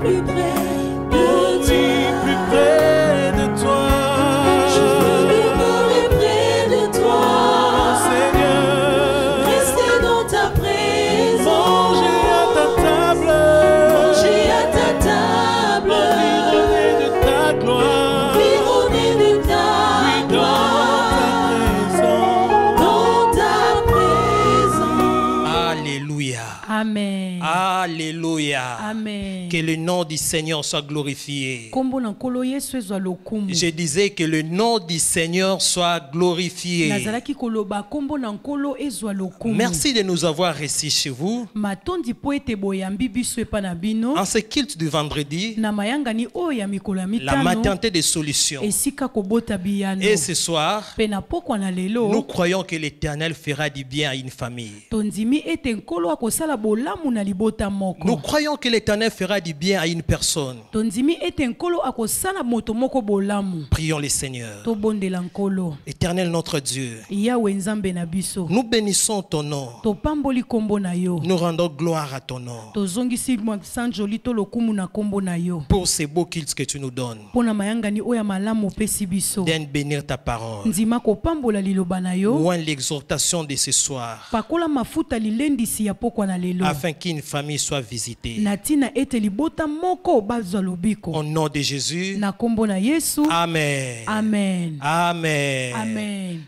plus près de Oui, plus près de toi. Je veux demeurer près de toi. Seigneur, Rester dans ta présence. manger à ta table. Manger à ta table. Environné de ta gloire. Environné de ta Oui, gloire. Dans ta présence. Alléluia. Amen. Alléluia. Amen. Que le nom du Seigneur soit glorifié. Kombo na nkolo Yesu ezwa lokumu. Je disais que le nom du Seigneur soit glorifié. Nazalaki koloba kombo na nkolo ezwa lokumu. Merci de nous avoir reçus chez vous. Matondi po ete boyambi biso epa na bino. En ce culte du vendredi, Na mayangani oyo ya mikolo ya la mitano. maternité des solutions. Esika kobota biyano. Et ce soir, Pe na pokwa na lelo. nous croyons que l'Éternel fera du bien à une famille. Tondimi ete nkolo akosala bolamu na libota moko. Nous croyons que l'Éternel fera du bien à une personne. Tondimi ete nkolo akosala moto moko bolamu. Prions le Seigneur. Tobondela nkolo. Éternel notre Dieu, Yawe nzambe na biso. nous bénissons ton nom. Topamboli kombo na yo. Nous rendons gloire à ton nom Tozongisi sanjoli to lokumu na kombo na yo. pour ces beaux cultes que tu nous donnes. Pona mayangani oya malamu pesi biso. Viens bénir ta parole. Nzima kopambola liloba na yo. Loin l'exhortation de ce soir, Pakola mafuta lilendisi ya pokwa na lelo. afin qu'une famille soit visitée. Natina ete libota moko bazwa lobiko. Au nom de Jésus, Na kombo na Yesu. Amen. Amen. Amen. Amen.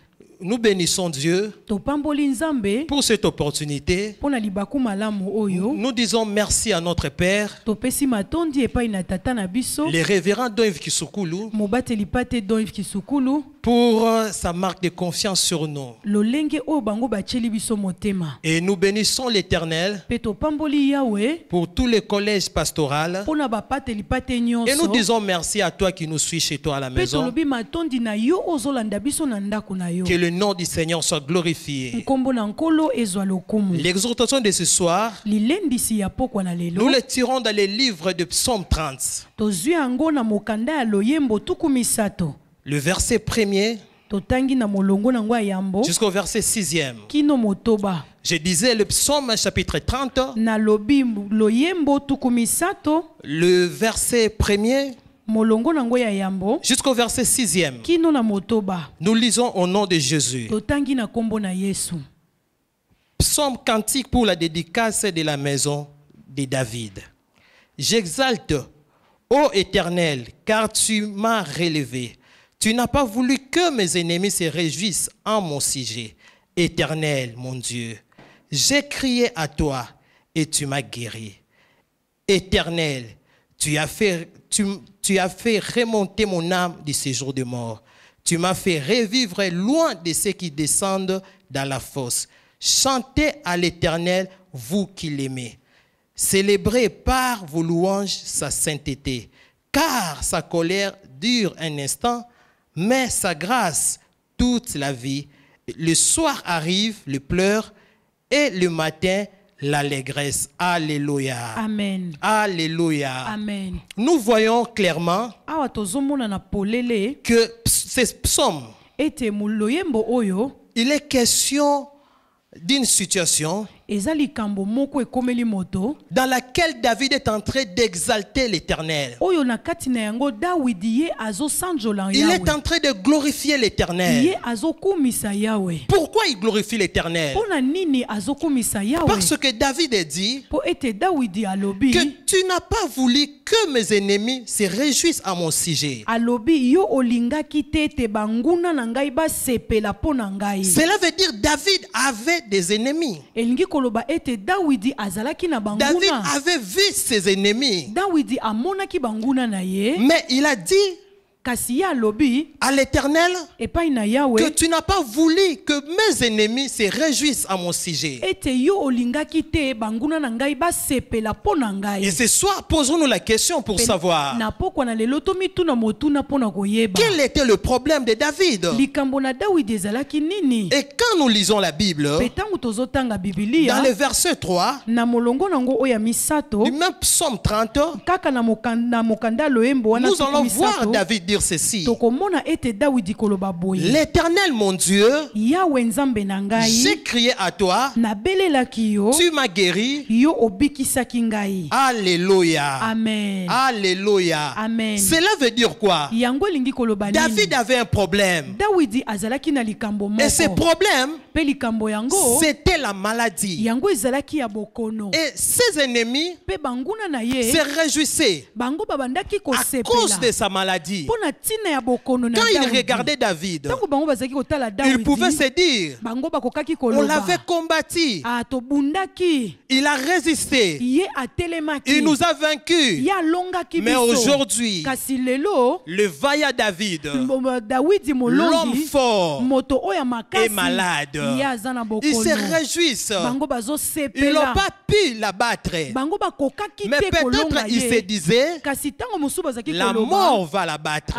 Nous bénissons Dieu Topamboli nzambe. pour cette opportunité. Pona libaku malamu oyo. Nous disons merci à notre Père, Topesi matondi epai na tata na biso. le révérend Don Kisukulu, Mobateli pate don kisukulu. pour sa marque de confiance sur nous. Lolenge oyo bango bacheli biso motema. Et nous bénissons l'Éternel Pe topamboli Yawe. pour tous les collèges pastoraux. Pona bapateli pate nyonso. Et nous disons merci à toi qui nous suis chez toi à la Pe maison. tolobi matondi na yo ozolanda biso na ndako na yo. Que le nom du Seigneur soit glorifié. Nkombo na nkolo ezwa lokumu. L'exhortation de ce soir, Lilendisi ya pokwa na lelo. nous le tirons dans les livres de Psaume 30. Tozwi yango na mokanda ya loyembo tuku misato. Le verset 1er Totangi na molongo na ngwa yambo. jusqu'au verset 6e. Kino motoba. Je disais le psaume chapitre 30, Na lobi loyembo tuku misato. le verset 1er Molongo na ngwa ya yambo. jusqu'au verset 6e. Kino na motoba. Nous lisons au nom de Jésus. Totangi na kombo na Yesu. Psaume cantique pour la dédicace de la maison de David. J'exalte, ô Éternel, car tu m'as relevé. Tu n'as pas voulu que mes ennemis se réjouissent en mon sujet. Éternel, mon Dieu, j'ai crié à toi et tu m'as guéri. Éternel, tu as fait remonter mon âme du séjour de mort. Tu m'as fait revivre loin de ceux qui descendent dans la fosse. Chantez à l'Éternel, vous qui l'aimez. Célébrez par vos louanges sa sainteté, car sa colère dure un instant, mais sa grâce toute la vie. Le soir arrive le pleur et le matin l'allégresse. Alléluia. Amen. Alléluia. Amen. Nous voyons clairement Awa tozomona na polele que ces psaumes, ete loyembo oyo il est question d'une situation eza likambo moko ekomeli moto dans laquelle David est en train d'exalter l'Éternel. oyo na kati na yango Dawidi ye azosanjola Il Yawe. est en train de glorifier Ye l'Éternel. azokumisa Yawe. Pourquoi il glorifie l'Éternel? Pona nini azokumisa Yawe? Parce que David a dit Po ete Dawidi alobi que tu n'as pas voulu que mes ennemis se réjouissent à mon sujet. alobi yo olingaki te ete banguna na ngai basepela po na ngai. Cela veut dire David avait des ennemis. Elingi koloba ete Dawidi azalaki na David banguna. avait vu ses ennemis. Dawidi amonaki banguna na ye. Mais il a dit Kasi ye alobi à l'Éternel epai na Yawe que tu n'as pas voulu que mes ennemis se réjouissent à mon sujet. ete yo olingaki te banguna na ngai basepela po na ngai. Et ce soir, posons-nous la question pour savoir Na pokwa na lelo tomituna motuna po na koyeba. quel était le problème de David. Likambo na Dawidi ezalaki nini? Et quand nous lisons la Bible, Petangu tozotanga dans Biblia le verset 3 na molongo nango oya misato du même psaume 30, kaka na mokanda loembo wana nous tuku allons voir misato, David dire dire ceci. tokomona ete Dawidi koloba boye L'Éternel, mon Dieu, Yawe nzambe na ngai j'ai crié à toi, nabelelaki yo tu m'as guéri. yo obikisaki ngai. Alléluia. Amen. Alléluia. Amen. Cela veut dire quoi? yango elingi koloba nini? David avait un problème. Dawidi azalaki na likambo moko Et ce problème, pe likambo yango c'était la maladie. yango ezalaki ya bokono Et ses ennemis pe banguna na ye se réjouissaient bango babandaki à cause kosepela de sa maladie. mpo na ntina ya bokono na Quand ils Dawidi. regardaient David, Ntango bango bazalaki kotala ils pouvaient Dawidi se dire, bango bakokaki on koloba l'avait combattu, tobundaki il a résisté, ye atelemaki il nous a vaincus. ye alongaki Mais biso. aujourd'hui, kasi lelo le vaillant David, Dawidi l'homme molongi fort, moto oyo ya makasi est malade. ye aza na Ils se bokono réjouissent. bango Ils n'ont bazosepela pas pu l'abattre. bango bakokaki Mais te kolonga peut-être ils se ye disaient, kasi ntango mosusu bazalaki la koloba mort va l'abattre.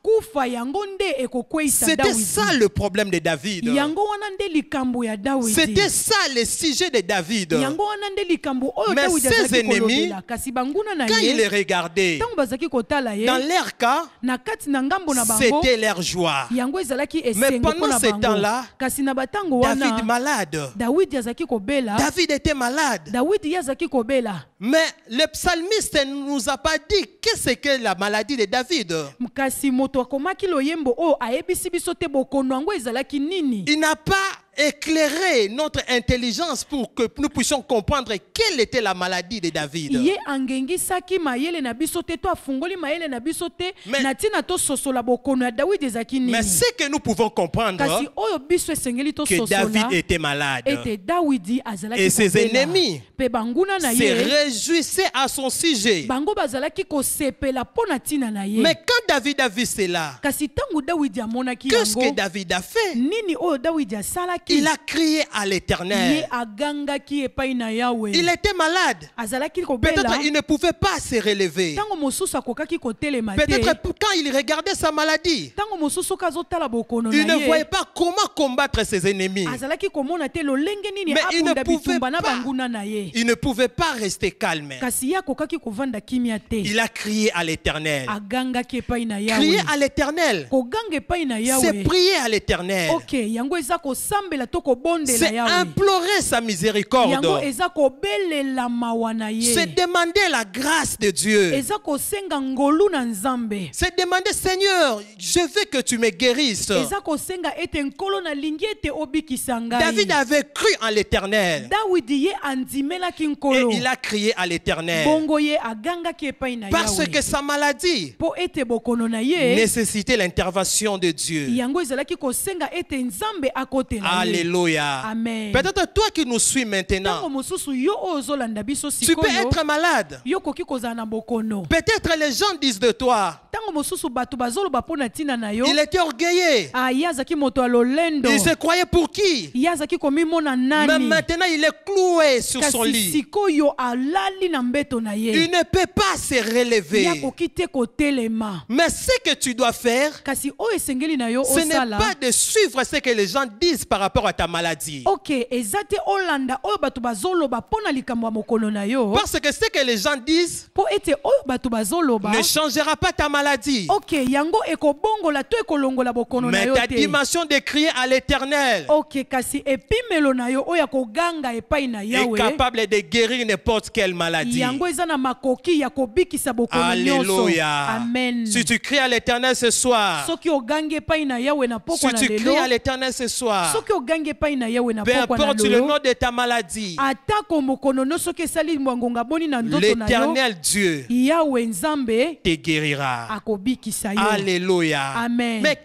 kufa yango nde ekokweyisa C'était Dawidi ça le problème de David. yango wana nde likambo ya Dawidi C'était ça le sujet de David. yango wana nde likambo oyo Mais Dawidi ses azalaki ennemis, kolobela kasi banguna na Quand ils les ye regardaient, ntango bazalaki kotala ye dans leur cas, na kati na ngambo na bango c'était leur joie. yango ezalaki Mais esengo mpo pendant na ce bango temps-là, kasi na batango David wana malade. Dawidi azalaki kobela David était malade. Dawidi ye azalaki kobela Mais le psalmiste ne nous a pas dit qu'est-ce que la maladie de David. kasi moto akomaki loyembo oyo ayebisi biso te bokono yango ezalaki nini. Il n'a pas éclairer notre intelligence pour que nous puissions comprendre quelle était la maladie de David. ye angengisaki mayele na biso te to afungoli mayele na biso te Mais- na ntina tososola bokono ya Dawidi ezalaki Mais nini. ce que nous pouvons comprendre, kasi oyo biso esengeli que David tososola était malade. ete Dawidi azalaki Et ses kobela. ennemis pe banguna na se ye réjouissaient à son sujet. bango bazalaki kosepela mpo na ntina na ye. Mais quand David a vu cela, kasi ntango Dawidi amonaki qu'est-ce que yango David a fait? nini oyo Dawidi asalaki. Il a crié à ye l'Éternel. agangaki epai na Yawe. Il était malade. azalaki kobela Peut-être il ne pouvait pas se relever. ntango mosusu akokaki kotelema te. Peut-être quand il regardait sa maladie, ntango mosusu oyo azotala bokono il na ne voyait ye pas comment combattre ses ennemis. azalaki komona te lolenge nini Mais il ne abunda pouvait bitumba na pas. banguna na ye. Il ne pouvait pas rester calme. kasi ye akokaki kovanda kimia te. Il a crié à l'Éternel. agangaki epai na Crier Yawe. à l'Éternel, koganga epai na c'est Yawe. prier à l'Éternel. ok yango eza kosambela to kobondela C'est Yawe. implorer sa miséricorde. yango eza kobelela mawa na C'est ye. demander la grâce de Dieu. eza kosenga ngolu na Nzambe. C'est demander, Seigneur, je veux que tu me guérisses. eza kosenga ete nkolo nalingi ete obikisa ngai. David avait cru en l'Éternel. Dawidi ye andimelaki Et nkolo. il a crié à l'Éternel. bongo ye agangaki epai na Parce Yawe. que sa maladie po ete bokono na ye nécessitait l'intervention de Dieu. yango ezalaki kosenga ete Nzambe akotela ye. Alléluia. Amen. Peut-être toi qui nous suis ntango maintenant, mosusu yo oyo ozolanda biso tu peux sikoyo être malade. yo koki kozala na bokono. Peut-être les gens disent de toi, ntango mosusu bato bazoloba mpo na ntina na yo il était orgueilleux. ye azalaki moto ya lolendo. Il se croyait pour qui? ye azalaki komimona Mais nani. maintenant, il est cloué sur son kasi lit. sikoyo alali na mbeto na Il ye. ne peut pas se ye relever. akoki te kotelema. Mais ce que tu dois faire, kasi oyo esengeli na yo ce n'est osala pas de suivre ce que les gens disent par rapport à ta maladie. ok eza te olanda oyo bato bazoloba mpo na likambo ya mokolo na yo. Parce que ce que les gens disent mpo ete oyo bato bazoloba ne changera pas ta maladie. ok yango ekobongola to ekolongola bokono na Mais yo ta te. dimension de crier à l'Éternel ok kasi epimelo na yo oyo ya koganga epai na est Yawe capable de guérir n'importe quelle maladie. yango eza na makoki ya kobikisa bokono nyonso. Alléluia. amen. Si tu cries à l'Éternel ce soir, soki ogangi epai na Yawe na si pokwa na tu cries à lelo l'Éternel ce soir, soki ogangi epai na Yawe na peu pokwa na importe le lelo nom de ta maladie, atako mokono no soki esali mwangonga boni na ndoto na yo l'Éternel Dieu Yawe Nzambe te guérira. akobikisa yo. Alléluia. Amen. Mais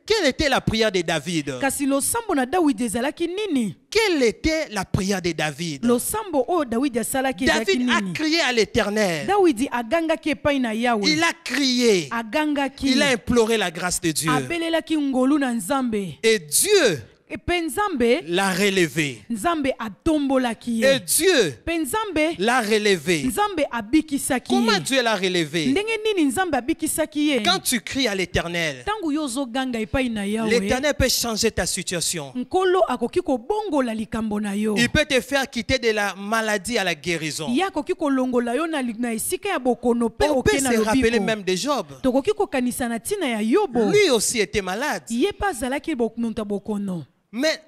quelle était la prière de David? kasi losambo na Dawidi ezalaki nini. Quelle était la prière de David? losambo oyo Dawidi asalaki ezalaki David a nini. crié à l'Éternel. Dawidi agangaki epai na Yawe. Il a crié. agangaki Il a imploré la grâce de Dieu. abelelaki ngolu na Nzambe. Et Dieu Mpe Nzambe l'a relevé. Nzambe atombolaki Et ye. Dieu Mpe Nzambe l'a relevé. Nzambe abikisaki Comment ye. Dieu l'a relevé? Ndenge nini Nzambe abikisaki ye? Quand tu cries à l'Éternel, Tangu yo ozoganga epai na Yawe, l'Éternel peut changer ta situation. Nkolo akoki kobongola likambo na yo. Il peut te faire quitter de la maladie à la guérison. Ye akoki kolongola yo na esika ya bokono pe On peut oke na se rappeler lobiko. même de Job. Tokoki kokanisa na ntina ya Yobo. Lui aussi était malade. Ye pa azalaki moto ya bokono. Mais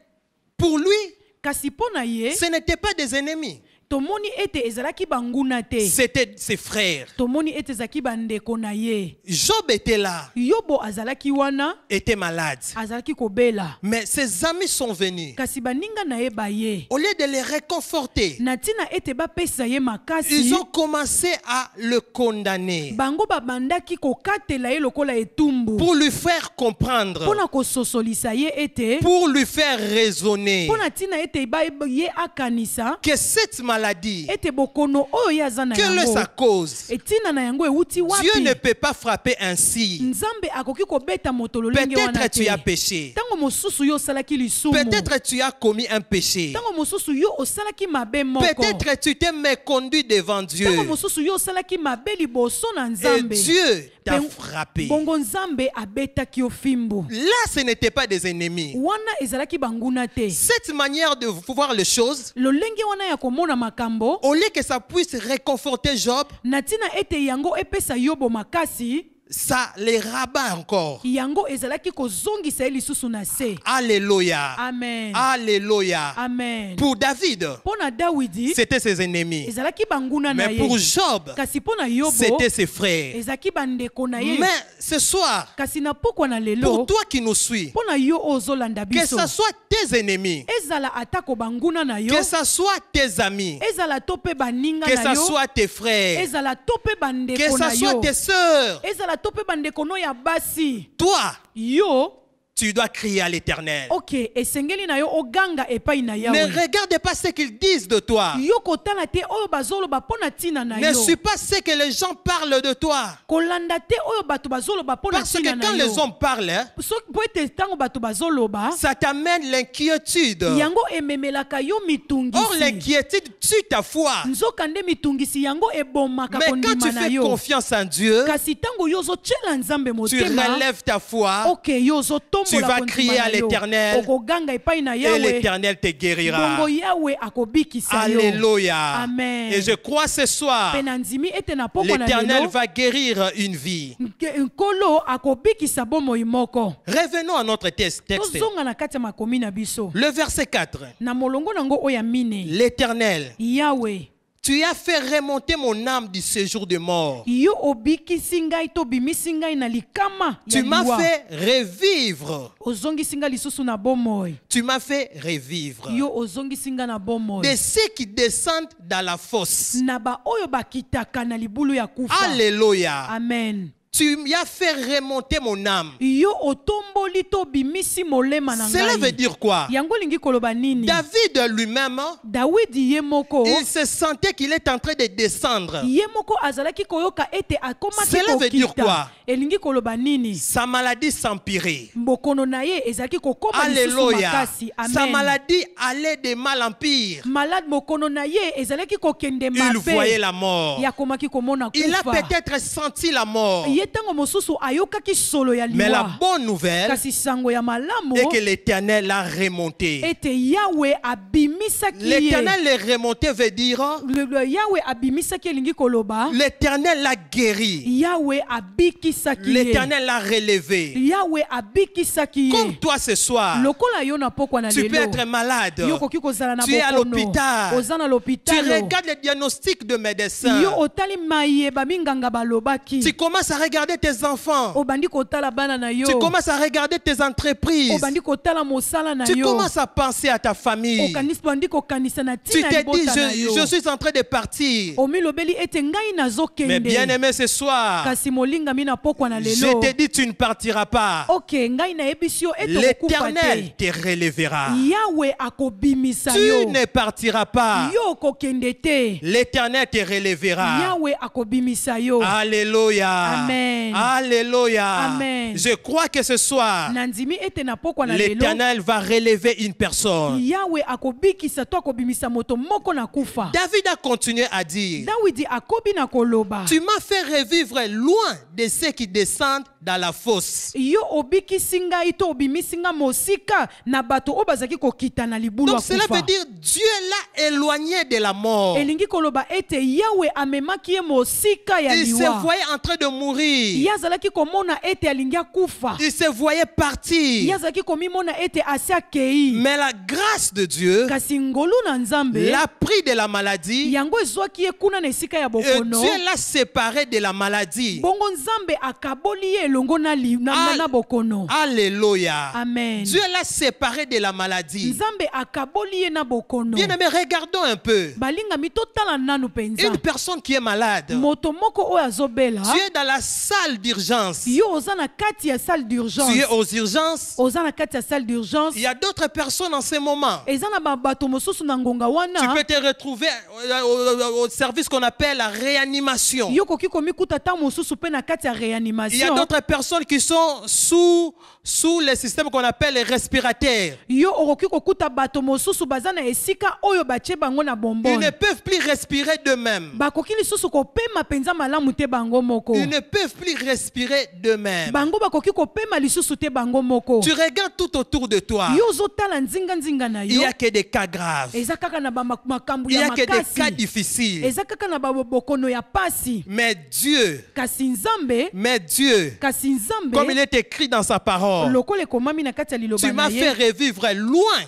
pour lui, Kasi mpo na ye, ce n'était pas des ennemis. tomoni ete ezalaki banguna te. C'était ses frères. Tomoni ete ezalaki bandeko na ye. Job était là, Yobo azalaki wana, était malade. azalaki kobela. Mais ses amis sont venus. Kasi baninga na ye baye. Au lieu de les réconforter, Na ntina ete bapesa ye makasi, ils ont commencé à le condamner bango babandaki kokatela ye lokola etumbu. pour lui faire comprendre, Pona kososolisa ye ete, pour lui faire raisonner pona ntina ete ye akanisa, que cette maladie, ete bokono oyo ye aza na quelle est sa yango. cause? Etina na yango ewuti Dieu ne wapi? peut pas frapper ainsi. Nzambe akoki kobeta moto lolenge wana Peut-être tu te. as péché. Tango mosusu yo osalaki lisumu. Peut-être tu as commis un péché. Tango mosusu yo osalaki mabe moko. Peut-être tu t'es méconduit devant Dieu. Tango mosusu yo osalaki mabe liboso na Et Nzambe. Dieu t'a Pe- frappé. Bongo Nzambe abetaki yo fimbu. Là, ce n'était pas des ennemis. Wana ezalaki banguna te. Cette manière de voir les choses, Lolenge wana ya komona makambo, au lieu que ça puisse réconforter Job, na ntina ete yango epesa Yobo makasi, ça les rabat encore. yango ezalaki kozongisa ye lisusu na se. Alléluia. Amen. Alléluia. Amen. Pour David, Pona Dawidi, c'était ses ennemis. ezalaki banguna na Mais ye. pour Job, Kasi pona Yobo, c'était ses frères. ezalaki bandeko na ye. Mais ce soir, Kasi na pokwa na pour lelo, toi qui nous suis, pona yo ozolanda que biso. ce soit tes ennemis, Ezala atako banguna na yo. que ce soit tes amis, Ezala tope baninga que na ce yo. soit tes frères, Ezala tope que bandeko na ce soit yo. tes sœurs, Ezala tope bandeko no ya basi. toi, Yo, tu dois crier à l'Éternel. ok, esengeli na yo oganga epai na Ne Yawe. regarde pas ce qu'ils disent de toi. Yo kotala te oyo bazoloba pona tina na Ne yo. suis pas ce que les gens parlent de toi. Kolanda te oyo bato bazoloba pona Parce que tina na quand yo. les hommes parlent, hein, Po ete tango bato bazoloba, ça t'amène l'inquiétude. yango ememelaka yo Or, mitungisi. l'inquiétude tue ta foi. Nzokande mitungisi yango ebomaka Mais quand tu kondima na fais yo. confiance en Dieu, Kasi tango yo ozotshela Nzambe tu motema, relèves ta foi ok, yo Tu ozotombola vas kondima crier à na yo. l'Éternel Okoganga epai na et Yawe. l'Éternel te guérira. Bongo Yawe akobikisa yo. Alléluia. Amen. Et je crois ce soir, Pe na nzimi ete na poko na l'Éternel lelo, va guérir une vie. Nkolo akobikisa bomoi moko. Revenons à notre texte. Tozonga na kati ya makomi na biso. Le verset 4. Na molongo nango oya mine. L'Éternel, Yawe, tu as fait remonter mon âme du séjour de mort. yo obikisi ngai to bimisi ngai na likama ya Tu m'as liwa. fait revivre. Ozongisi ngai lisusu na bomoi. Tu m'as fait revivre. Yo ozongisi ngai na bomoi. De ceux qui descendent dans la fosse. Na ba oyo bakitaka na libulu ya kufa. Alléluia. Amen. Tu m'as fait remonter mon âme. Yo otomboli to bimisi molema na Cela veut ngai. dire quoi? Yango lingi koloba nini? David lui-même, Dawidi ye moko. il se sentait qu'il est en train de descendre. Ye moko azalaki koyoka ete akomaki Cela veut dire quoi? kokita. Elingi koloba nini? Sa maladie s'empirait. Mbokono na ye ezalaki kokoma lisusu Alléluia. makasi. Sa Amen. maladie allait de mal en pire. Malade mokono na ye ezalaki kokende Il voyait mabe. la mort. Yakomaki komona Il a kufa. peut-être senti la mort. Ye tango mosusu ayokaki solo ya Mais la liwa. bonne nouvelle Kasi sango ya malamu est que l'Éternel l'a remonté. ete Yawe abimisaki ye. L'Éternel le remonté veut dire Yawe abimisaki elingi koloba. l'Éternel l'a guéri. Yawe abikisaki ye. L'Éternel l'a relevé. Yawe abikisaki Comme ye. toi ce soir, Lokola yo na pokwa na tu peux lelo. être malade. Yo koki kozala na Tu es à bokono. l'hôpital. Oza na Tu l'hôpital. regardes les diagnostics de médecins. Yo otali mayeba minganga balobaki. Tu commences à regarder tes enfants. Obandi kotala bana na yo. Tu commences à regarder tes entreprises. Obandi kotala mosala na Tu yo. commences à penser à ta famille. Okanisi bandi kokanisa na Tu tina te libota na dis, yo. je suis en train de partir. Omilobeli ete ngai nazokende. Mais bien aimé ce soir, Kasi molinga mina pokwa na je lelo. te dis, tu ne partiras pas. Ok, ngai na ebisi yo ete okufa L'Éternel te. te relèvera. Yawe akobimisa Tu yo. ne partiras pas. Yo kokende te. L'Éternel te relèvera. Yawe akobimisa yo. Alléluia. Amen. Amen. Alléluia. Amen. Je crois que ce soir, Nandimi ete na pokwa na lelo. l'Éternel va relever une personne. Yahweh akobikisa to akobimisa moto moko na kufa. David a continué à dire, Dawidi akobi na koloba. tu m'as fait revivre loin de ceux qui descendent dans la fosse. Yo obikisi ngai to obimisi nga mosika na bato oyo bazalaki kokita na libulu ya Donc cela kufa. veut dire Dieu l'a éloigné de la mort. Elingi koloba ete Yahweh amemaki ye mosika ya Il se liwa. voyait en train de mourir. Ye azalaki komona ete alingi akufa. Il se voyait partir. Ye azalaki komimona ete asi akei. Mais la grâce de Dieu Kasi ngolu na Nzambe l'a pris de la maladie yango ezwaki ye kuna na esika ya et bokono. Dieu l'a séparé de la maladie. Bongo Nzambe akaboli ye elongo na bokono. Alléluia. Amen. Dieu l'a séparé de la maladie. Nzambe akaboli ye na bokono. Bien-aimés, regardons un peu. Balinga mitotala nanu penza. Une personne qui est malade, Moto moko oyo azobela. tu es dans la salle d'urgence. Yo oza na kati ya salle d'urgence. Tu es aux urgences. Oza na kati ya salle d'urgence. Il y a d'autres personnes en ce moment. Eza na bato mosusu na ngonga Tu wana. peux te retrouver au service qu'on appelle la réanimation. Yo koki komikuta ta mosusu pe na kati ya Il y a réanimation. d'autres personnes qui sont sous le système qu'on appelle les respirateurs. Yo okoki kokuta bato mosusu baza na esika oyo batie bango na Ils bombone. ne peuvent plus respirer d'eux-mêmes. Bakoki lisusu kopema penza malamu te bango moko. Ils ne peuvent plus respirer d'eux-mêmes. Bango bakoki kopema lisusu te bango moko. Tu regardes tout autour de toi. Yo ozotala nzinga na Il yo. n'y a que des cas graves. Eza kaka na makambu Il n'y ya a que des cas makasi. difficiles. Eza kaka na bokono ya pasi. Mais Dieu, Kasi Nzambe, comme il est écrit dans sa parole, lokole ekomami na kati ya liloba tu na m'as fait ye. revivre loin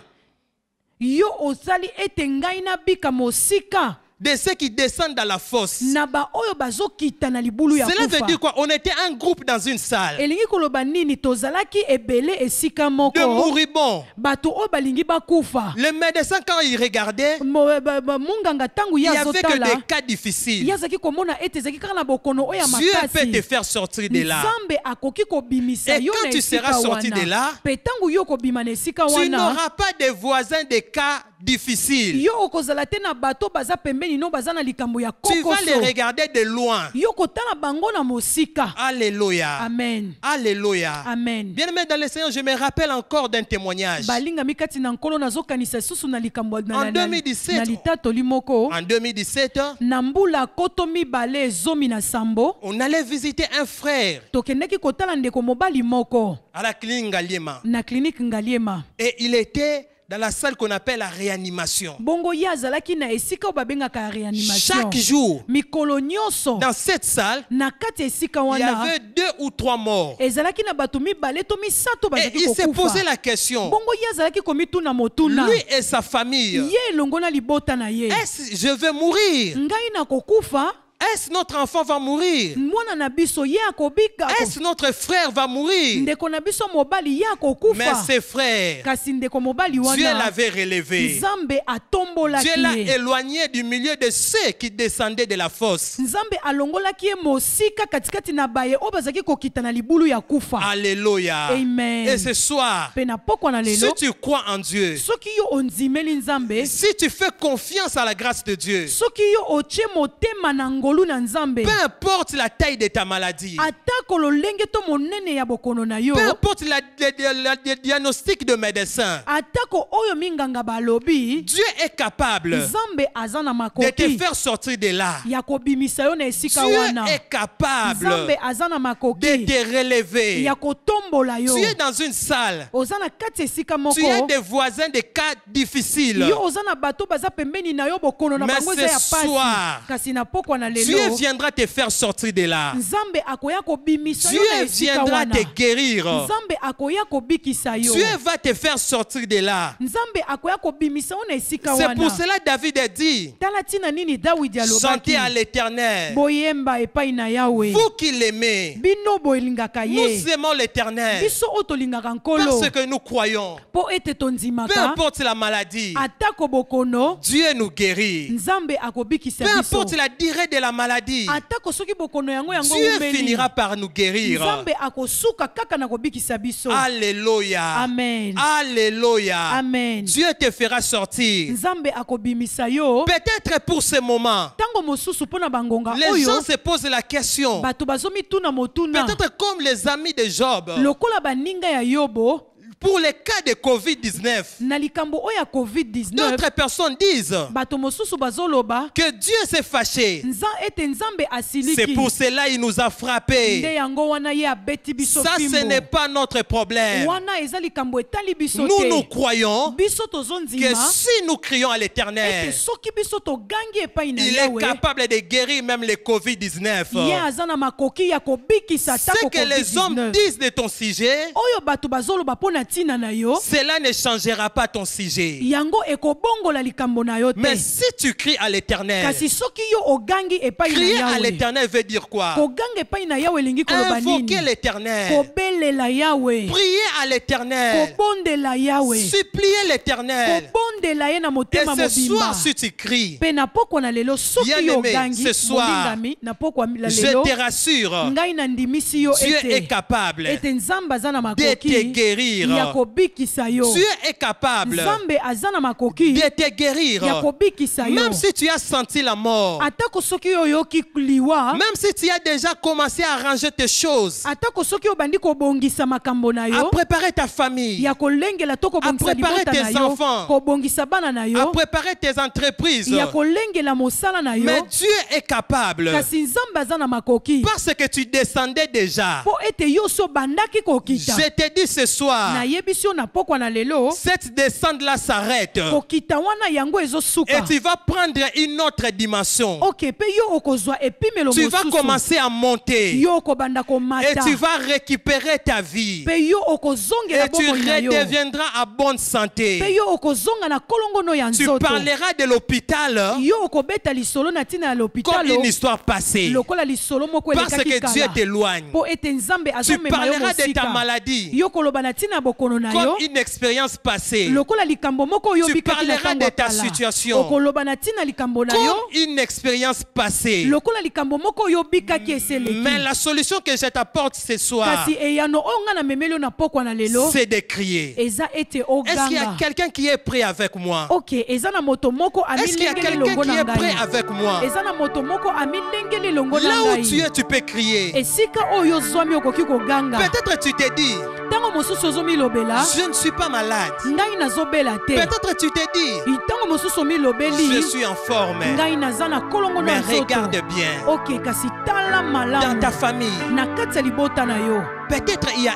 Yo osali ete ngai nabika mosika de ceux qui descendent dans la fosse. na ba oyo bazokita na libulu ya Cela veut kufa. dire quoi? On était un groupe dans une salle Elingi koloba nini tozalaki ebele esika de moko. moribonds. Bato oyo balingi bakufa. Le médecin, quand il regardait, Munganga tangu il ye n'y avait que azotala. des cas difficiles. Ye azalaki komona ete ezalaki kaka na bokono oyo ya Dieu peut te makasi. faire sortir de là. Nzambe akoki kobimisa Et yo quand na tu esika seras sorti de là, wana. Pe tangu yo kobima na esika Tu wana. n'auras pas de voisins de cas difficiles. Yo okozala te na bato baza pembeni no baza na likambo ya Tu vas les kokoso. regarder de loin. Yo kotala bango na mosika. Alléluia. Amen. Alléluia. Amen. Bien-aimé dans le Seigneur, je me rappelle encore d'un témoignage. Balinga mikati na nkolo nazokanisa susu na likambo En 2017, na litato limoko. En 2017, Na mbula koto mibale zomi na sambo. on allait visiter un frère Tokendeki kotala ndeko mobali moko. à la clinique Ngaliema. Na clinique Ngaliema. Et il était dans la salle qu'on appelle la réanimation. Bongo ye azalaki na esika oyo babengaka ya réanimation. Chaque jour, mikolo nyonso dans cette salle, na kati ya esika il y wana avait 2 ou 3 morts. ezalaki na bato mibale to misato Et bazalaki il s'est posé kokufa. la question, Bongo ye azalaki komituna motuna. lui et sa famille, Ye elongo na libota na ye. est-ce que je vais mourir? Ngai na kokufa. Est-ce que notre enfant va mourir? Mwana na biso ye akobika. Est-ce que notre frère va mourir? Ndeko na biso mobali ye Mais akokufa. ses frères, Kasi ndeko mobali Dieu wana l'avait relevé. Nzambe atombolaki Dieu l'a ye. éloigné du milieu de ceux qui descendaient de la fosse. Nzambe alongolaki ye mosika katikati na baye oyo bazalaki kokita na libulu ya kufa. Alléluia. Amen. Et ce soir, Pe na pokwa na si lelo tu crois en Dieu, soki yo onzimeli Nzambe, si tu fais confiance à la grâce de Dieu, soki yo otie motema na ngolu na Nzambe, peu importe la taille de ta maladie, atako lolenge to monene ya bokono na yo, peu importe le diagnostic de médecin, atako oyo minganga balobi, Dieu est capable Nzambe aza na de te makoki faire sortir de là. ya kobimisa yo na esika Dieu wana. est capable Nzambe aza na de makoki te relever. ya kotombola yo. Tu es dans une salle. Oza na kati ya esika moko. Tu as des voisins de cas difficiles. Yo oza na bato baza pembeni na yo bokono na Mais bango eza ya ce pasi. soir, Kasi na pokwa na Dieu lelo. viendra te faire sortir de là. Nzambe akoya kobimisa yo na Dieu esika viendra wana. te guérir. Nzambe akoya kobikisa yo. Dieu va te faire sortir de là. Nzambe akoya kobimisa yo na esika C'est wana. pour cela David a dit, Tala tina nini Dawidi alobaki. chantez à l'Éternel. Boyemba epai na Yahweh. Vous qui l'aimez, Bino boelingaka ye. nous aimons l'Éternel Biso oyo tolingaka nkolo. parce que nous croyons. Po ete Peu tonzimaka. importe la maladie, Atako bokono. Dieu nous guérit. Nzambe akobikisa Peu biso. importe la durée de la maladie, atako soki bokono yango yango Dieu umeli, finira par nous guérir. nzambe akosuka kaka na kobikisa biso. Alléluia. Amen. Alléluia. Amen. Dieu te fera sortir. Nzambe akobimisa yo. Peut-être pour ce moment, Tango mosusu pona bangonga les oyo gens se posent la question. bato bazomituna motuna Peut-être comme les amis de Job, lokola baninga ya Yobo pour les cas de Covid-19, na likambo oyo ya COVID-19. d'autres personnes disent Bato mosusu bazoloba que Dieu s'est fâché. ete nzambe asiliki. C'est pour cela qu'il nous a Nde frappés. yango wana ye abeti biso Ça, fimbo. ce n'est pas notre problème. Wana eza likambo etali biso Nous, te. nous croyons Biso que tozondima si nous crions à ete l'Éternel, soki biso togangi epai na il est Yawe, capable de guérir même les Covid-19. ye aza na makoki ya kobikisa Ce atako que les hommes COVID-19. disent de ton sujet, Oyo bato bazoloba mpo na ntina na yo, cela ne changera pas ton sujet. yango ekobongola likambo na yo te. Mais si tu cries à l'Éternel, Kasi soki yo ogangi epai na crier à Yawe, l'Éternel veut dire quoi? koganga epai na Yawe elingi koloba Invoquer nini? l'Éternel, Kobelela Yawe, prier à l'Éternel, kobondela Yawe, supplier l'Éternel. kobondela ye na Et motema ce mobimba. soir, si tu cries, Pe na pokwa na lelo soki yo Bien-aimé, ogangi ce soir, molingami na pokwa la je lelo, te rassure, ngai na ndimisi yo Dieu est ete capable ete nzambe aza na de te makoki guérir. ya kobikisa yo. Dieu est capable Nzambe aza na makoki de te guérir. ya kobikisa yo. Même si tu as senti la mort, Atako soki yo oyoki liwa, même si tu as déjà commencé à arranger tes choses, atako soki obandi kobongisa makambo na à yo, préparer ta famille, ya kolengela to kobongisa À préparer libota na tes yo, enfants. kobongisa bana na à yo, préparer tes entreprises, ya kolengela mosala na mais yo, Dieu est capable kasi nzambe aza na makoki parce que tu descendais déjà. po ete yo so bandaki kokita. Je te dis ce soir, Nayebisi yo na pokwa na lelo, cette descente-là s'arrête kokita wana yango et ezosuka. tu vas prendre une autre dimension. Ok, pe yo okozwa epimelo Tu vas mosusu. commencer à monter Yo okobanda et komata. tu vas récupérer ta vie Pe yo okozongela et tu bomoi na yo. redeviendras à bonne santé. Pe yo okozonga na kolongono ya Tu nzoto. parleras de l'hôpital Yo okobeta lisolo na ntina ya comme lopitalo une histoire passée lokola lisolo moko parce elekaki que Dieu kala. t'éloigne. Po ete nzambe Tu azomema yo parleras de ta mosika. maladie Yo koloba na ntina ya bokono na yo comme une expérience passée, lokola likambo moko oyo Tu obikaki na parleras ntango de ta ya kala. situation. Okoloba na ntina ya likambo na yo comme une expérience passée. lokola likambo moko oyo obikaki eseleki. Mais la solution que je t'apporte ce soir, Kasi eyano oyo nga na memeli yo na pokwa na lelo c'est de crier. eza ete Est-ce qu'il y a oganga. quelqu'un qui est prêt avec moi? Ok, eza na moto moko Est-ce qu'il y a amilengeli quelqu'un longo qui na est prêt ngai. avec moi? Eza na moto moko amilengeli longo na Là où tu ngai. es, tu peux crier. Esika oyo ozwami okoki koganga. Peut-être tu te dis, Ntango mosusu ozomilobela, je ne suis pas malade. ngai nazobela te. Peut-être tu te dis, Ntango mosusu je omilobeli, suis en forme. ngai naza na kolongo na Mais nzoto. regarde bien, Ok, kasi tala dans malamu ta famille, na kati ya libota na yo. peut-être il y a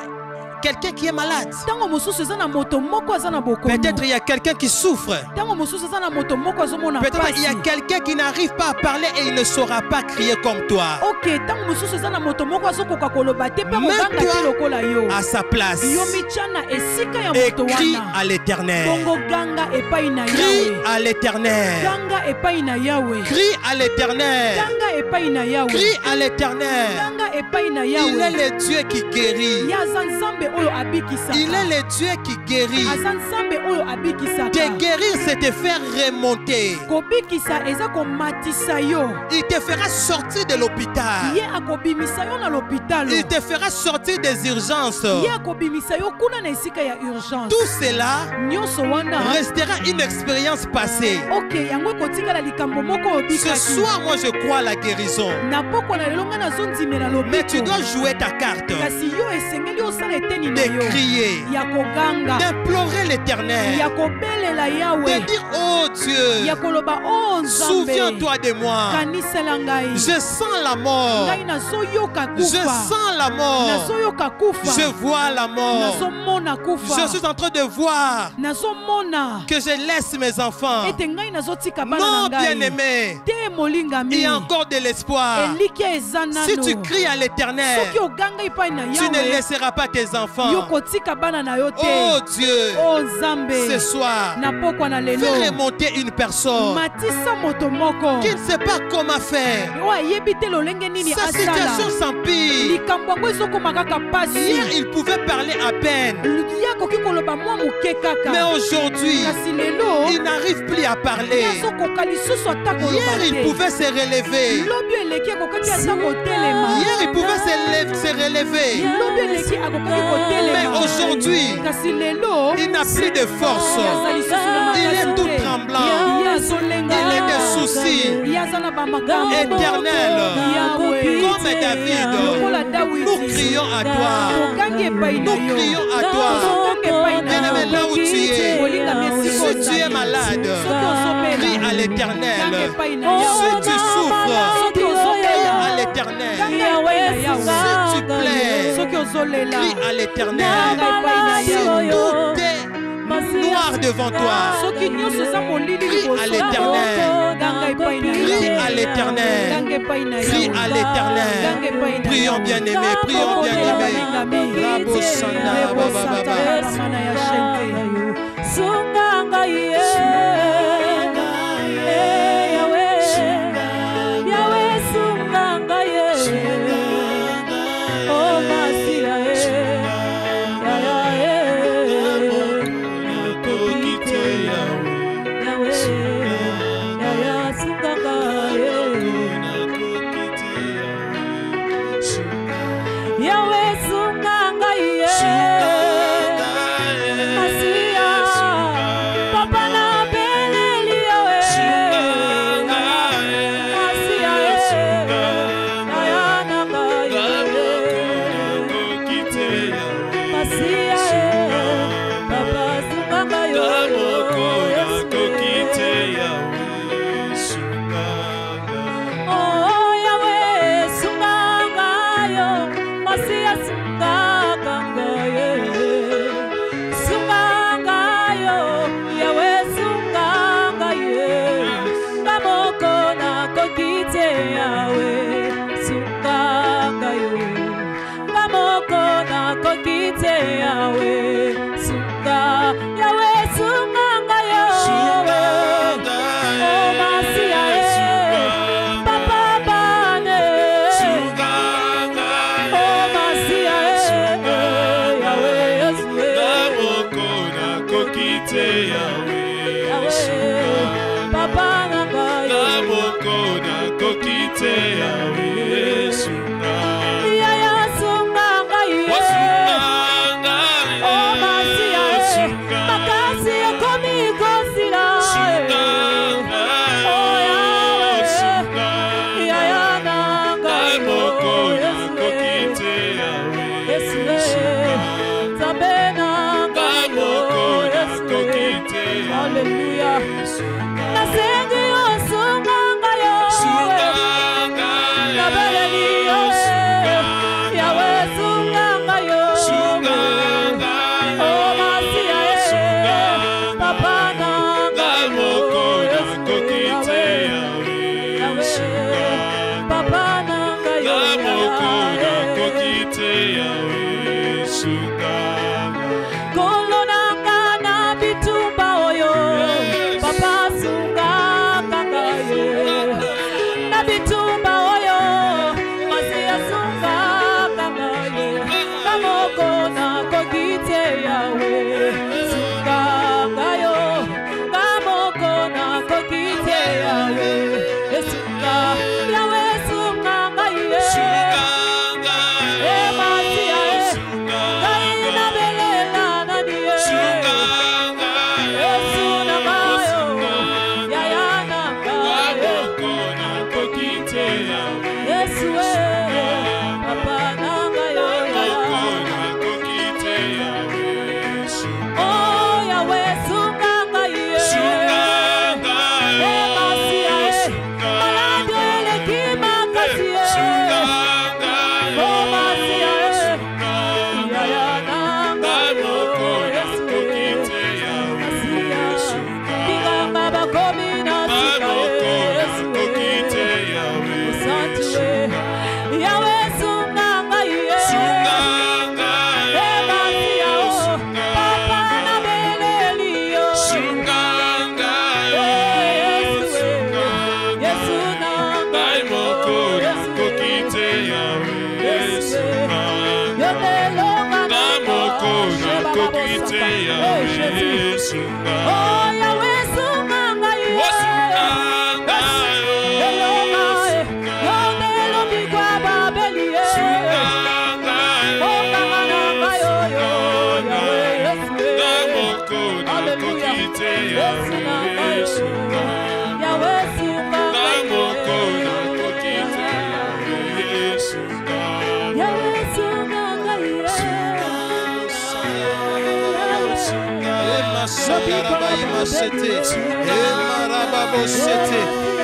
quelqu'un qui est malade. Ntango mosusu eza na moto moko aza na bokono. Peut-être il y a quelqu'un qui souffre. Ntango mosusu eza na moto moko azomona Peut-être il y a pasi. quelqu'un qui n'arrive pas à parler et il ne saura pas crier comme toi. Ok, ntango mosusu eza na moto moko azokoka koloba te mpe Mets-toi koganga te lokola yo. À sa place Yo mityana esika ya et moto crie wana. à l'Éternel. Bongo ganga epai na Crie Yawe. à l'Éternel. Ganga epai na Yawe. Crie à l'Éternel. Ganga epai na Yawe. Crie à l'Éternel. Ganga epai na Il est Yawe. le Dieu qui guérit. Ye aza nzambe oyo abikisaka. Il est le Dieu qui guérit. Aza nzambe oyo abikisaka. Te guérir, c'est te faire remonter. Kobikisa eza komatisa yo. Il te fera sortir de l'hôpital. Ye akobimisa yo na lopitalo. Il te fera sortir des urgences. Ye akobimisa yo kuna na esika ya urgence. Tout cela Nyonso wana. restera une expérience passée. Ok, yango ekotikala likambo moko oyo Ce obikaki. soir, moi, je crois à la guérison. Na pokwa na lelo nga nazondimela Mais tu lobiko. dois jouer ta carte. Kasi yo esengeli osala eteni na De yo. crier. Ya koganga. D'implorer l'Éternel. Ya kobelela De Yawe. dire, oh Dieu, Ya koloba o nzambe. souviens-toi de moi. Kanisela ngai. Je sens la mort. Ngai nazoyoka Je kufa. sens la mort. Nazoyoka kufa. Je vois la mort. Nazomona kufa. Je suis en train de voir Nazomona que je laisse mes enfants. ete ngai nazotika bana Non, na ngai. bien-aimé, Te molingami. il y a encore de l'espoir. Elikia eza Si nano. tu cries à l'Éternel, Soki oganga epai na tu ne Yawe. laisseras pas tes enfants. enfants. yokotika bana na yo te. Oh Dieu, Oh Nzambe, ce soir, na pokwa na lelo fais remonter une personne matisa moto moko qui ne sait pas comment faire. oyo ayebi te lolenge nini Sa asala. situation s'empire. Likambo yango ezokoma kaka Hier, pasi. il pouvait parler à peine. ye akoki koloba mwa moke kaka. Mais aujourd'hui, kasi lelo il n'arrive plus à parler. azokoka lisusu ata koloba Hier, il te. pouvait se relever. lobi eleki akokaki ata kotelema. Hier, il pouvait se relever. lobi eleki akokaki kotelema. Mais aujourd'hui, kasi lelo il n'a plus de force. aza lisusu na Il est makasi tout te. tremblant. Ye azolenga. Il a des soucis ye aza na bamakambo éternels. Yahweh. Comme David, lokola Dawidi. nous crions à toi. tokangi epai na Nous yo. crions à toi. tokangi epai na Bien-aimé, yo. là où tu es, Molingami esika si tu es ozali. malade, soki ozobela crie à Tanga l'Éternel. epai na Si Yahweh. tu souffres, soki crie ozobela à l'Éternel. Tanga epai na Yahweh. Si tu plais, soki ozolela crie à l'Éternel. Tanga epai na Si Yahweh. tout est noir devant toi, soki nyonso eza molili crie liboso à l'Éternel. Tanga epai na Crie Yahweh. à l'Éternel. Tanga epai na Crie Yahweh. à Tanga l'Éternel. epai na Prions Yahweh. bien-aimés, prions bien-aimés. Balingami. Rabo Sanda Rebo Baba Santa Baba. Karamana ya Shente. Sunganga ye, Yahweh, Yahweh sunganga ye, oh Masia ye, Yahweh sunganga ye, Yahweh sunganga ye. Papa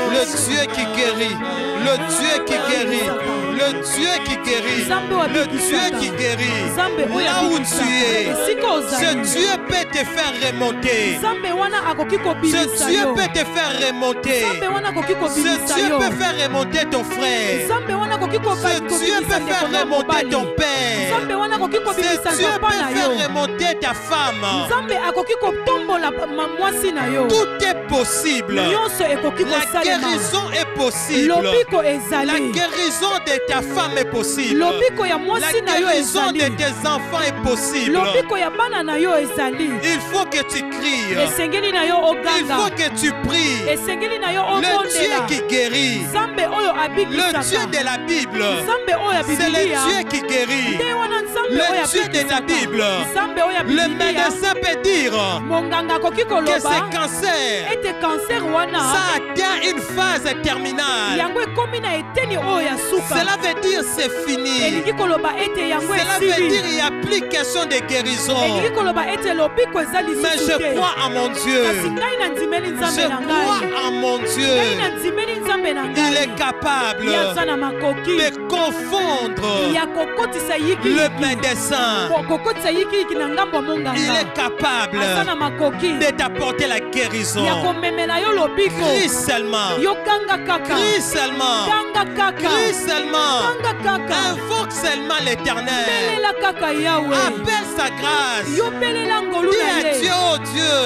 Le Dieu qui guérit, le Dieu qui guérit, le Dieu qui guérit, le Dieu qui guérit. Là où tu es, ce Dieu peut te faire remonter. Ce Dieu peut te faire remonter. Ce Dieu peut faire remonter ton frère. Ce Dieu peut faire remonter ton père. Ce Dieu peut faire remonter ta femme. Tout est possible. La guérison est possible. La guérison de ta femme est possible. La guérison de tes enfants est possible. Il faut que tu cries. Il faut que tu pries. Le Dieu qui guérit, le Dieu de la Bible, c'est le Dieu qui guérit. Le Dieu de la Bible, le médecin peut dire que ce cancer, ça atteint une phase terminale. Cela veut dire c'est fini. Cela veut dire il n'y a plus question de guérison. Mais je crois en mon Dieu. Je crois en mon Dieu. Il est capable de confondre le médecin. Il est capable de t'apporter la guérison. Crie seulement. Crie seulement. Crie seulement. Invoque seulement l'Éternel. Appelle sa grâce. Dis à Dieu, oh Dieu.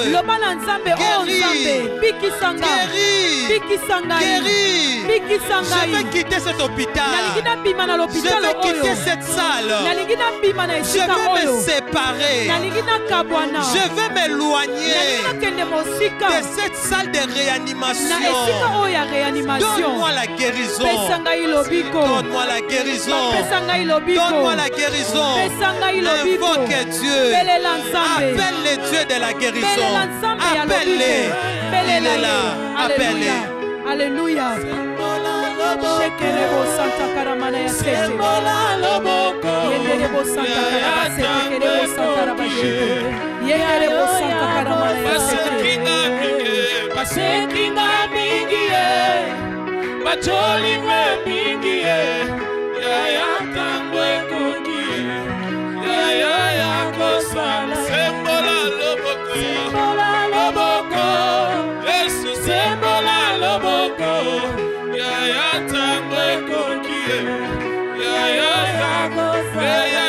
Guéris. Je vais quitter cet hôpital. Je vais quitter cette salle. Je vais me séparer. Je vais m'éloigner de cette salle de réanimation. Donne-moi la guérison. Donne-moi la guérison. Donne-moi la guérison. Invoque Dieu. Appelle le Dieu de la guérison. Appelle-les. Il est là. Appelle-les. Alléluia. Shekerebo Santa Karamana ya sete. Yenderebo Santa Karamana sete. Kerebo Santa Rabashite. Yenderebo Santa Karamana ya sete. Basekinga mingi bacholinga mingi ya tangwe koki ya kosala sembola loboko Yesu sembola loboko ya tangwe koki ya kosala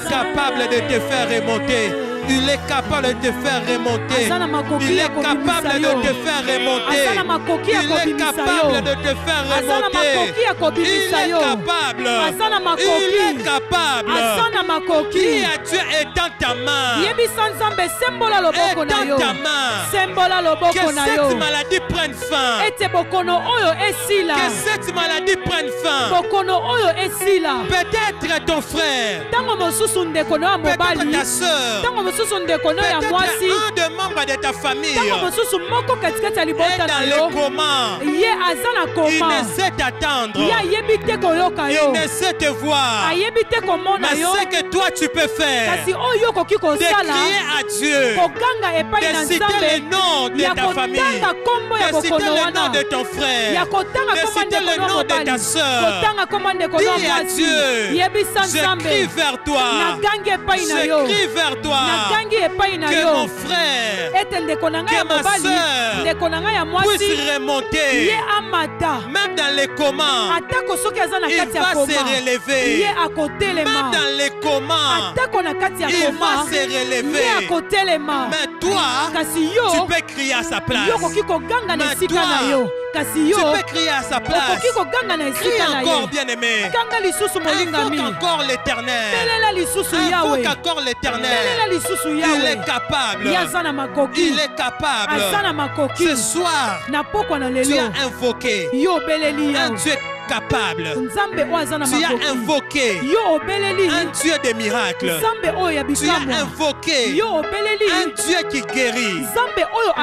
capable de te faire remonter. Il est capable de te faire remonter. Il est capable de te faire remonter. Il est capable de te faire remonter. Il est capable. Il est capable. Qui as-tu étant ta main? Étant ta main. Que cette maladie prenne fin. Que cette maladie prenne fin. Peut-être ton frère. Peut-être ta soeur. Peut-être un des membres de ta famille est dans le coma. Il ne sait t'attendre. Il ne sait te voir. Mais ce que toi tu peux faire, de crier à Dieu, de citer le nom de ta famille, de citer le nom de ton frère, de citer le nom de ta soeur. Dis à Dieu, je crie vers toi. Je crie vers toi. Que mon frère, que ma soeur puisse remonter. Même dans les comas, il va se relever. Même dans les comas, il va se relever. Mais toi, tu peux crier à sa place. Mais toi, tu peux crier à sa place. Crie encore, bien-aimé. Invoque encore l'Éternel. Invoque encore l'Éternel. Il est capable. Il est capable. Ce soir, tu as invoqué un Dieu capable. Tu as invoqué un Dieu des miracles. Tu as invoqué un Dieu qui guérit.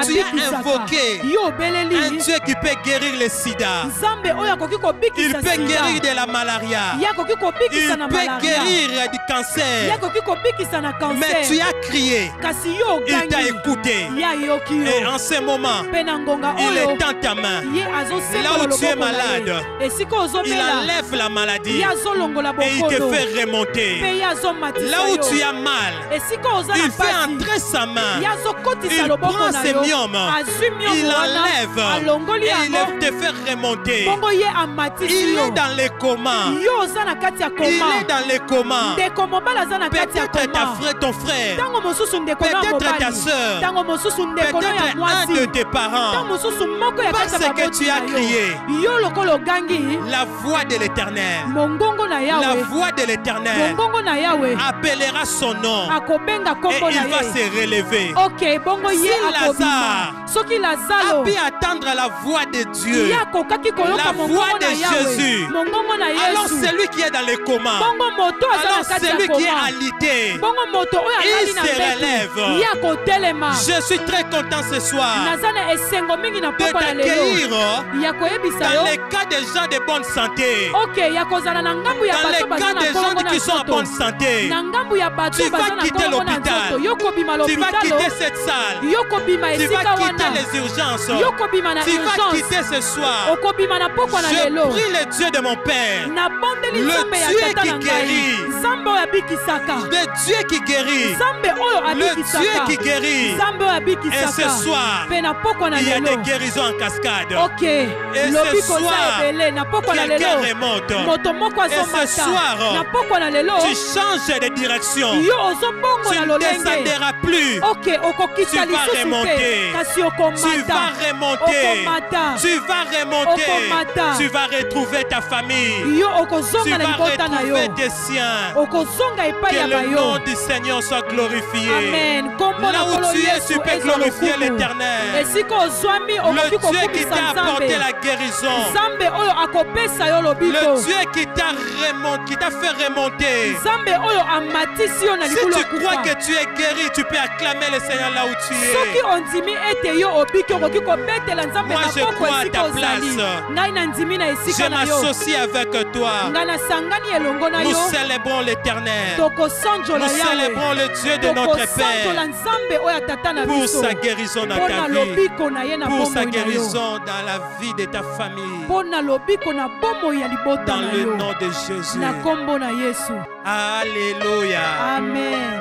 Tu as invoqué un Dieu qui peut guérir le sida. Il peut guérir de la malaria. Il peut guérir du cancer. Mais tu as crié. Il t'a écouté. Et en ce moment, il est dans ta main. Là où tu es malade, il enlève la maladie et il te fait remonter. Là où tu as mal, il fait entrer sa main. Il prend ses myomes, il enlève et il te fait remonter. Il est dans les comas. Il est dans les comas. Peut-être ton frère, peut-être ta soeur, peut-être un de tes parents, parce que tu as crié la voix de l'Éternel. La voix de l'Éternel appellera son nom et il va se relever. Si Lazare a pu attendre la voix de Dieu, la voix de Jésus, alors celui qui est dans le coma, alors celui qui est alité, il se relève. Je suis très content ce soir de t'accueillir dans les cas des gens de bonne santé. Dans les cas des gens qui sont en bonne santé, tu vas quitter l'hôpital, tu vas quitter cette salle, tu vas quitter les urgences, tu vas quitter ce soir. Je prie le Dieu de mon Père, le Dieu qui guérit, le Dieu qui guérit, le Dieu qui guérit. Et ce soir, il y a des guérisons en cascade. Et ce soir, quelqu'un remonte. Et ce soir, tu changes de direction. Tu ne descendras plus. Tu vas remonter. Tu vas remonter. Tu vas remonter. Tu vas retrouver ta famille. Tu vas retrouver tes siens. Que le nom du Seigneur soit glorifié. Là où tu es, tu peux glorifier l'Éternel. Le Dieu qui t'a apporté la guérison. Le Dieu qui t'a fait remonter. Si tu crois que tu es guéri, tu peux acclamer le Seigneur là où tu es. Moi je crois à ta place. Je m'associe avec toi. Nous célébrons l'Éternel. Nous célébrons le Dieu de notre Père pour sa guérison dans ta vie, pour sa guérison dans la vie de ta famille. Dans le nom de Jésus. Alléluia. Amen.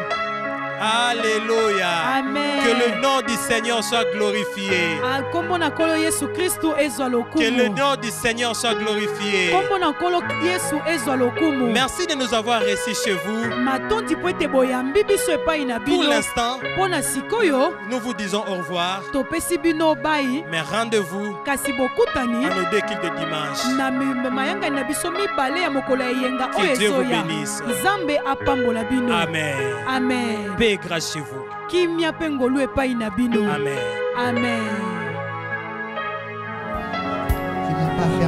Alléluia. Amen. Que le nom du Seigneur soit glorifié. Kombo na nkolo Yesu Kristo ezwa lokumu. Que le nom du Seigneur soit glorifié. Kombo na nkolo Yesu ezwa lokumu. Merci de nous avoir reçus chez vous. Matondi po ete boyambi biso epai na bino. Pour l'instant, Pona sikoyo nous vous disons au revoir. topesi bino bai. Mais rendez-vous Kasi bokutani à nos 2 cultes de dimanche. na mayanga na biso mibale ya mokolo ya yenga Que oyo Dieu vous ezoya. bénisse. Nzambe apambola bino. Amen. Amen. Paix et grâce chez vous. Kimia pe ngolu epai na bino. Amen. Amen.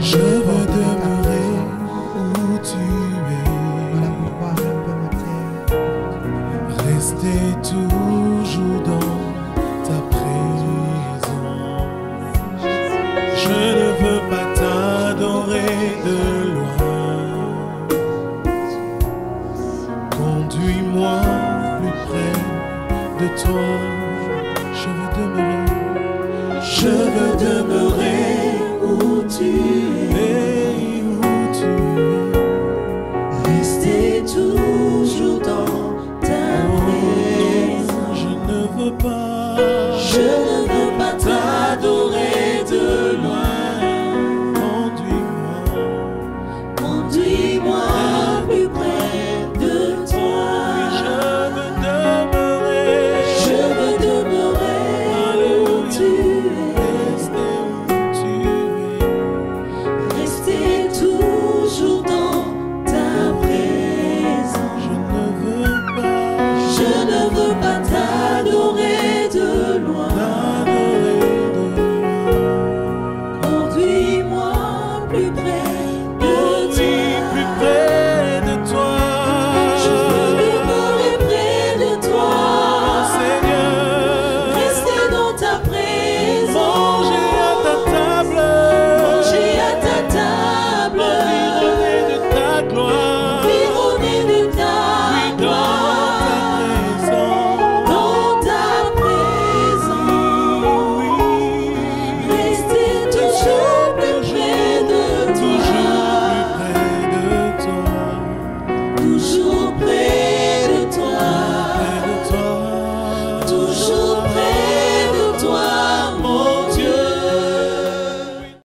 Je veux demeurer où tu es. Voilà pourquoi rien ne peut me taire. Rester toujours dans ta présence. Je ne veux pas t'adorer de loin. Conduis-moi plus près de toi. Je veux demeurer où tu es, où tu es. Rester toujours dans ta présence. Je ne veux pas t'adorer de loin. Conduis-moi plus près de toi. Je veux demeurer où tu es. Rester toujours dans ta présence. Je ne veux pas t'adorer de loin. Conduis-moi plus près